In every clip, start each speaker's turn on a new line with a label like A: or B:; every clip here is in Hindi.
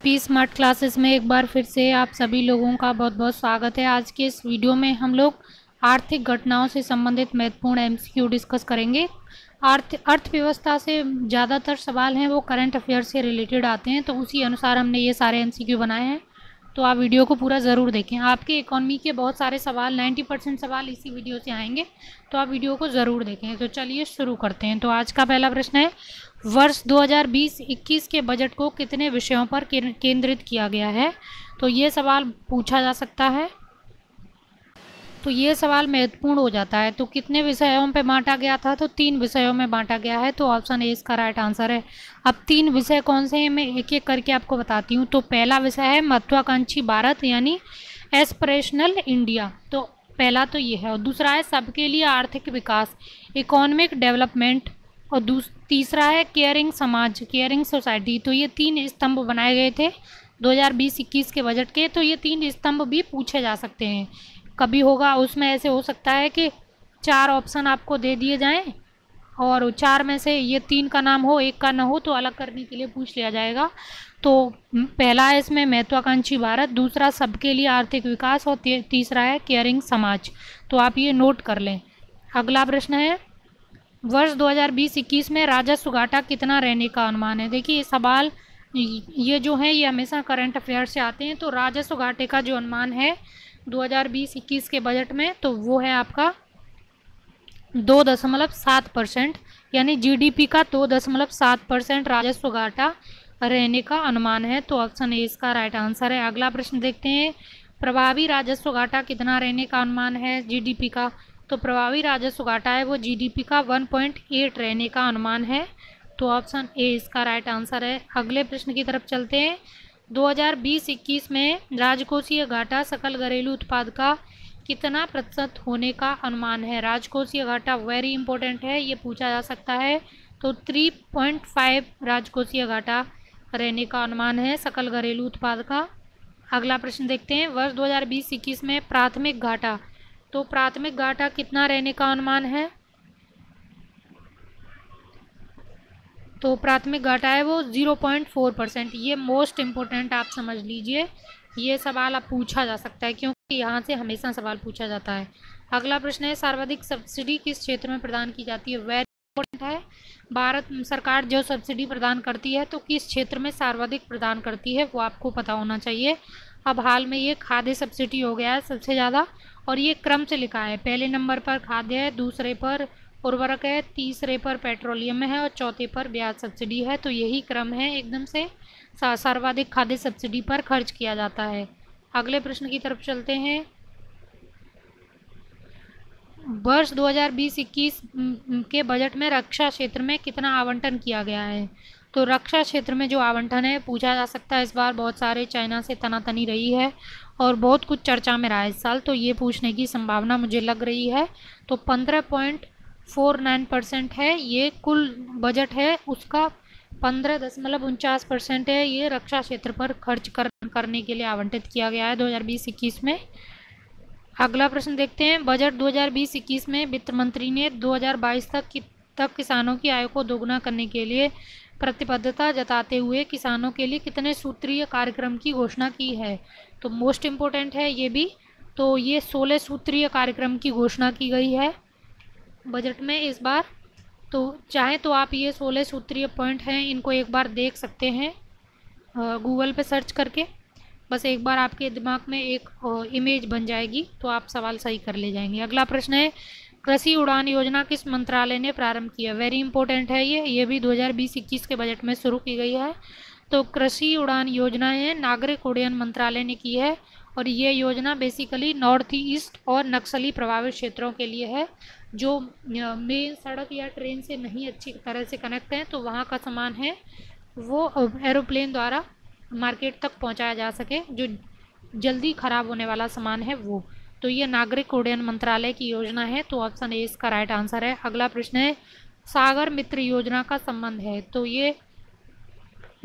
A: स्मार्ट क्लासेस में एक बार फिर से आप सभी लोगों का बहुत बहुत स्वागत है। आज के इस वीडियो में हम लोग आर्थिक घटनाओं से संबंधित महत्वपूर्ण एमसीक्यू डिस्कस करेंगे। अर्थव्यवस्था से ज़्यादातर सवाल हैं वो करंट अफेयर से रिलेटेड आते हैं, तो उसी अनुसार हमने ये सारे एमसीक्यू बनाए हैं। तो आप वीडियो को पूरा ज़रूर देखें। आपके इकोनॉमी के बहुत सारे सवाल 90% सवाल इसी वीडियो से आएंगे, तो आप वीडियो को ज़रूर देखें। तो चलिए शुरू करते हैं। तो आज का पहला प्रश्न है, वर्ष 2020-21 के बजट को कितने विषयों पर केंद्रित किया गया है? तो ये सवाल पूछा जा सकता है। तो ये सवाल महत्वपूर्ण हो जाता है। तो कितने विषयों पे बांटा गया था? तो 3 विषयों में बांटा गया है। तो ऑप्शन ए इसका राइट आंसर है। अब 3 विषय कौन से हैं मैं एक एक करके आपको बताती हूँ। तो पहला विषय है महत्वाकांक्षी भारत यानी एस्पिरेशनल इंडिया। तो पहला तो ये है, और दूसरा है सबके लिए आर्थिक विकास, इकोनॉमिक डेवलपमेंट, और तीसरा है केयरिंग समाज, केयरिंग सोसाइटी। तो ये 3 स्तंभ बनाए गए थे 2020-21 के बजट के। तो ये 3 स्तंभ भी पूछे जा सकते हैं। कभी होगा उसमें ऐसे हो सकता है कि 4 ऑप्शन आपको दे दिए जाएं और 4 में से ये 3 का नाम हो, एक का ना हो, तो अलग करने के लिए पूछ लिया जाएगा। तो पहला है इसमें महत्वाकांक्षी भारत, दूसरा सबके लिए आर्थिक विकास, और तीसरा है केयरिंग समाज। तो आप ये नोट कर लें। अगला प्रश्न है, वर्ष 2020-21 में राजस्व घाटा कितना रहने का अनुमान है? देखिए ये सवाल ये जो है ये हमेशा करंट अफेयर से आते हैं। तो राजस्व घाटे का जो अनुमान है 2020-21 के बजट में, तो वो है आपका 2.7%, यानी जीडीपी का 2.7% राजस्व घाटा रहने का अनुमान है। तो ऑप्शन ए इसका राइट आंसर है। अगला प्रश्न देखते हैं, प्रभावी राजस्व घाटा कितना रहने का अनुमान है जीडीपी का? तो प्रभावी राजस्व घाटा है वो जीडीपी का 1.8 रहने का अनुमान है। तो ऑप्शन ए इसका राइट आंसर है। अगले प्रश्न की तरफ चलते हैं, 2020-21 में राजकोषीय घाटा सकल घरेलू उत्पाद का कितना प्रतिशत होने का अनुमान है? राजकोषीय घाटा वेरी इंपॉर्टेंट है, ये पूछा जा सकता है। तो 3.5 राजकोषीय घाटा रहने का अनुमान है सकल घरेलू उत्पाद का। अगला प्रश्न देखते हैं, वर्ष 2020-21 में प्राथमिक घाटा, तो प्राथमिक घाटा कितना रहने का अनुमान है? तो प्राथमिक घाटा है वो 0.4%। ये मोस्ट इम्पोर्टेंट आप समझ लीजिए, ये सवाल आप पूछा जा सकता है क्योंकि यहाँ से हमेशा सवाल पूछा जाता है। अगला प्रश्न है, सर्वाधिक सब्सिडी किस क्षेत्र में प्रदान की जाती है? वेरी इंपॉर्टेंट है। भारत सरकार जो सब्सिडी प्रदान करती है तो किस क्षेत्र में सर्वाधिक प्रदान करती है वो आपको पता होना चाहिए। अब हाल में ये खाद्य सब्सिडी हो गया है सबसे ज़्यादा, और ये क्रम से लिखा है, पहले नंबर पर खाद्य है, दूसरे पर उर्वरक है, तीसरे पर पेट्रोलियम है, और चौथे पर ब्याज सब्सिडी है। तो यही क्रम है, एकदम से सर्वाधिक खाद्य सब्सिडी पर खर्च किया जाता है। अगले प्रश्न की तरफ चलते हैं, वर्ष 2020-21 के बजट में रक्षा क्षेत्र में कितना आवंटन किया गया है? तो रक्षा क्षेत्र में जो आवंटन है पूछा जा सकता है। इस बार बहुत सारे चाइना से तनातनी रही है और बहुत कुछ चर्चा में रहा है इस साल, तो ये पूछने की संभावना मुझे लग रही है। तो 15.49% है ये कुल बजट है, उसका 15.49% है ये रक्षा क्षेत्र पर खर्च करने के लिए आवंटित किया गया है 2020-21 में। अगला प्रश्न देखते हैं, बजट 2020-21 में वित्त मंत्री ने 2022 तक किसानों की आय को दोगुना करने के लिए प्रतिबद्धता जताते हुए किसानों के लिए कितने सूत्रीय कार्यक्रम की घोषणा की है? तो मोस्ट इम्पोर्टेंट है ये भी। तो ये 16 सूत्रीय कार्यक्रम की घोषणा की गई है बजट में इस बार। तो चाहे तो आप ये 16 सूत्रीय पॉइंट हैं इनको एक बार देख सकते हैं गूगल पे सर्च करके। बस एक बार आपके दिमाग में एक इमेज बन जाएगी तो आप सवाल सही कर ले जाएंगे। अगला प्रश्न है, कृषि उड़ान योजना किस मंत्रालय ने प्रारंभ किया? वेरी इंपॉर्टेंट है ये भी 2020-21 के बजट में शुरू की गई है। तो कृषि उड़ान योजना है नागरिक उड्डयन मंत्रालय ने की है, और ये योजना बेसिकली नॉर्थ ईस्ट और नक्सली प्रभावित क्षेत्रों के लिए है, जो मेन सड़क या ट्रेन से नहीं अच्छी तरह से कनेक्ट हैं, तो वहाँ का सामान है वो एरोप्लेन द्वारा मार्केट तक पहुंचाया जा सके, जो जल्दी ख़राब होने वाला सामान है वो। तो ये नागरिक उड्डयन मंत्रालय की योजना है। तो ऑप्शन ए इसका राइट आंसर है। अगला प्रश्न है, सागर मित्र योजना का संबंध है? तो ये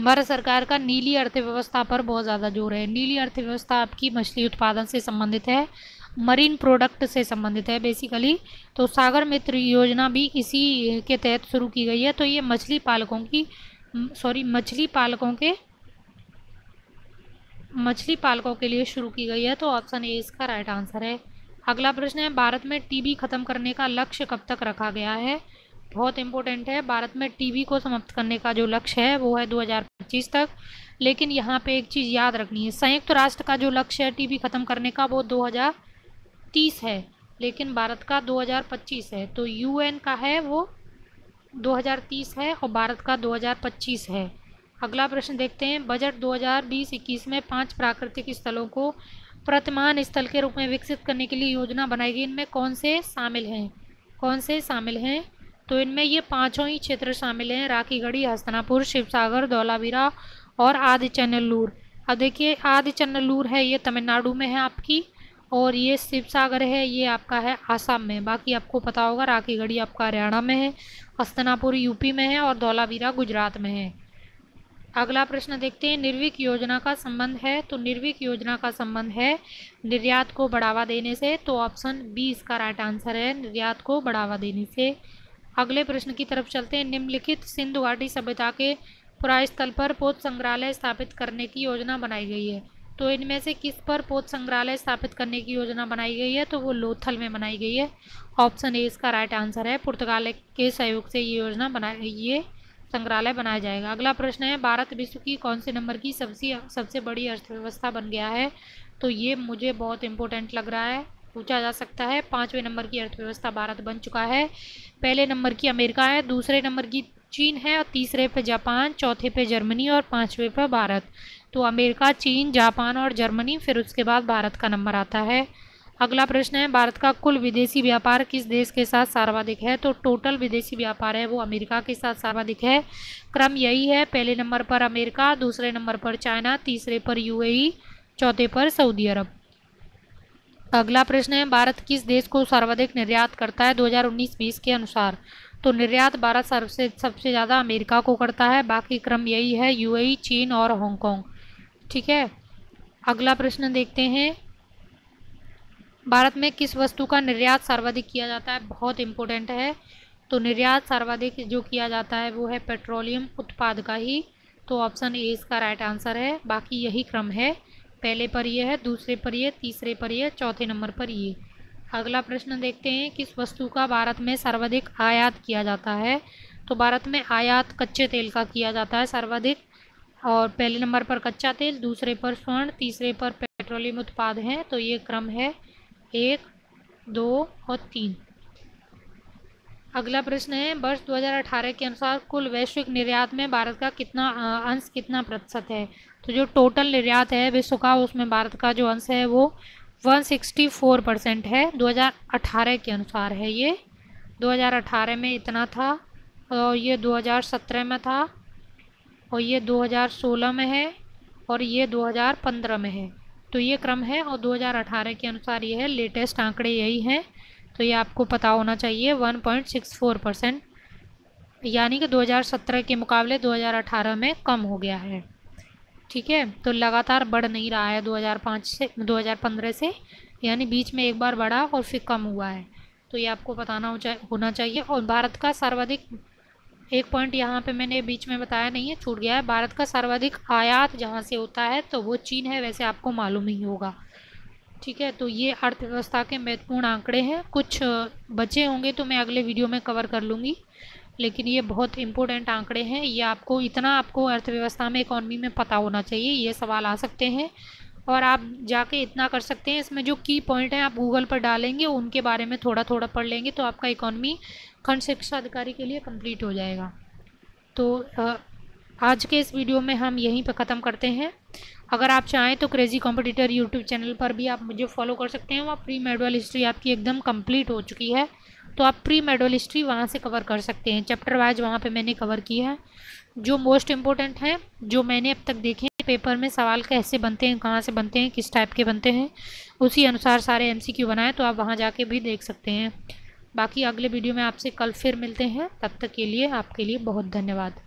A: भारत सरकार का नीली अर्थव्यवस्था पर बहुत ज़्यादा जोर है। नीली अर्थव्यवस्था आपकी मछली उत्पादन से संबंधित है, मरीन प्रोडक्ट से संबंधित है बेसिकली। तो सागर मित्र योजना भी इसी के तहत शुरू की गई है। तो ये मछली पालकों के मछली पालकों के लिए शुरू की गई है? तो ऑप्शन ए इसका राइट आंसर है। अगला प्रश्न है, भारत में टीबी खत्म करने का लक्ष्य कब तक रखा गया है? बहुत इंपॉर्टेंट है। भारत में टीबी को समाप्त करने का जो लक्ष्य है वो है 2025 तक। लेकिन यहाँ पे एक चीज़ याद रखनी है, संयुक्त राष्ट्र का जो लक्ष्य है टीबी खत्म करने का वो 2030 है, लेकिन भारत का 2025 है। तो यूएन का है वो 2030 है और भारत का 2025 है। अगला प्रश्न देखते हैं, बजट 2020-21 में 5 प्राकृतिक स्थलों को प्रतिमान स्थल के रूप में विकसित करने के लिए योजना बनाई गई। इनमें कौन से शामिल हैं? कौन से शामिल हैं? तो इनमें ये पांचों ही क्षेत्र शामिल हैं, राखीगढ़ी, हस्तिनापुर, शिवसागर, धौलावीरा और आदिचनल्लूर। अब देखिए, आदिचनल्लूर है ये तमिलनाडु में है आपकी, और ये शिवसागर है ये आपका है आसाम में। बाकी आपको पता होगा राखीगढ़ी आपका हरियाणा में है, हस्तिनापुर यूपी में है और धौलावीरा गुजरात में है। अगला प्रश्न देखते हैं, निर्विक योजना का संबंध है? तो निर्विक योजना का संबंध है निर्यात को बढ़ावा देने से। तो ऑप्शन बी इसका राइट आंसर है, निर्यात को बढ़ावा देने से। अगले प्रश्न की तरफ चलते हैं, निम्नलिखित सिंधु घाटी सभ्यता के पुरा स्थल पर पोत संग्रहालय स्थापित करने की योजना बनाई गई है। तो इनमें से किस पर पोत संग्रहालय स्थापित करने की योजना बनाई गई है? तो वो लोथल में बनाई गई है। ऑप्शन ए इसका राइट आंसर है, पुर्तगाल के सहयोग से ये संग्रहालय बनाया जाएगा। अगला प्रश्न है, भारत विश्व की कौन से नंबर की सबसे बड़ी अर्थव्यवस्था बन गया है? तो ये मुझे बहुत इंपॉर्टेंट लग रहा है, पूछा जा सकता है। 5वें नंबर की अर्थव्यवस्था भारत बन चुका है। पहले नंबर की अमेरिका है, दूसरे नंबर की चीन है और तीसरे पे जापान, चौथे पे जर्मनी और 5वें पे भारत। तो अमेरिका, चीन, जापान और जर्मनी, फिर उसके बाद भारत का नंबर आता है। अगला प्रश्न है, भारत का कुल विदेशी व्यापार किस देश के साथ सर्वाधिक है? तो टोटल विदेशी व्यापार है वो अमेरिका के साथ सर्वाधिक है। क्रम यही है, पहले नंबर पर अमेरिका, दूसरे नंबर पर चाइना, तीसरे पर यूएई, चौथे पर सऊदी अरब। अगला प्रश्न है, भारत किस देश को सर्वाधिक निर्यात करता है 2019-20 के अनुसार? तो निर्यात भारत सबसे ज़्यादा अमेरिका को करता है, बाकी क्रम यही है, यूएई, चीन और हांगकांग। ठीक है। अगला प्रश्न देखते हैं, भारत में किस वस्तु का निर्यात सर्वाधिक किया जाता है? बहुत इंपॉर्टेंट है। तो निर्यात सर्वाधिक जो किया जाता है वो है पेट्रोलियम उत्पाद का ही। तो ऑप्शन ए इसका राइट आंसर है। बाकी यही क्रम है, पहले पर ये है, दूसरे पर ये, तीसरे पर ये, चौथे नंबर पर ये। अगला प्रश्न देखते हैं, किस वस्तु का भारत में सर्वाधिक आयात किया जाता है? तो भारत में आयात कच्चे तेल का किया जाता है सर्वाधिक, और पहले नंबर पर कच्चा तेल, दूसरे पर स्वर्ण, तीसरे पर पेट्रोलियम उत्पाद हैं। तो ये क्रम है 1, 2 और 3। अगला प्रश्न है, वर्ष 2018 के अनुसार कुल वैश्विक निर्यात में भारत का कितना प्रतिशत है? तो जो टोटल निर्यात है विश्व का, उसमें भारत का जो अंश है वो 164% है, 2018 के अनुसार है ये। 2018 में इतना था, और ये 2017 में था, और ये 2016 में है, और ये 2015 में है। तो ये क्रम है, और 2018 के अनुसार ये है, लेटेस्ट आंकड़े यही हैं। तो ये आपको पता होना चाहिए, 1.64%, यानी कि 2017 के मुकाबले 2018 में कम हो गया है। ठीक है, तो लगातार बढ़ नहीं रहा है 2015 से, यानी बीच में एक बार बढ़ा और फिर कम हुआ है। तो ये आपको बताना होना चाहिए। और भारत का सर्वाधिक, एक पॉइंट यहाँ पे मैंने बीच में बताया नहीं है, छूट गया है, भारत का सर्वाधिक आयात जहाँ से होता है तो वो चीन है, वैसे आपको मालूम ही होगा। ठीक है, तो ये अर्थव्यवस्था के महत्वपूर्ण आंकड़े हैं। कुछ बचे होंगे तो मैं अगले वीडियो में कवर कर लूँगी, लेकिन ये बहुत इंपॉर्टेंट आंकड़े हैं। ये आपको अर्थव्यवस्था में, इकॉनमी में पता होना चाहिए। ये सवाल आ सकते हैं और आप जाके इतना कर सकते हैं, इसमें जो की पॉइंट हैं आप गूगल पर डालेंगे, उनके बारे में थोड़ा थोड़ा पढ़ लेंगे तो आपका इकॉनमी खंड शिक्षा अधिकारी के लिए कंप्लीट हो जाएगा। तो आज के इस वीडियो में हम यहीं पर ख़त्म करते हैं। अगर आप चाहें तो क्रेजी कॉम्पिटिटर यूट्यूब चैनल पर भी आप मुझे फॉलो कर सकते हैं। वहाँ प्री मेडिकल हिस्ट्री आपकी एकदम कंप्लीट हो चुकी है, तो आप प्री मेडिकल हिस्ट्री वहाँ से कवर कर सकते हैं। चैप्टर वाइज वहाँ पे मैंने कवर किया है, जो मोस्ट इम्पोर्टेंट हैं, जो मैंने अब तक देखे हैं पेपर में सवाल कैसे बनते हैं, कहाँ से बनते हैं, किस टाइप के बनते हैं, उसी अनुसार सारे MCQ बनाए, तो आप वहाँ जाके भी देख सकते हैं। बाकी अगले वीडियो में आपसे कल फिर मिलते हैं, तब तक के लिए आपके लिए बहुत धन्यवाद।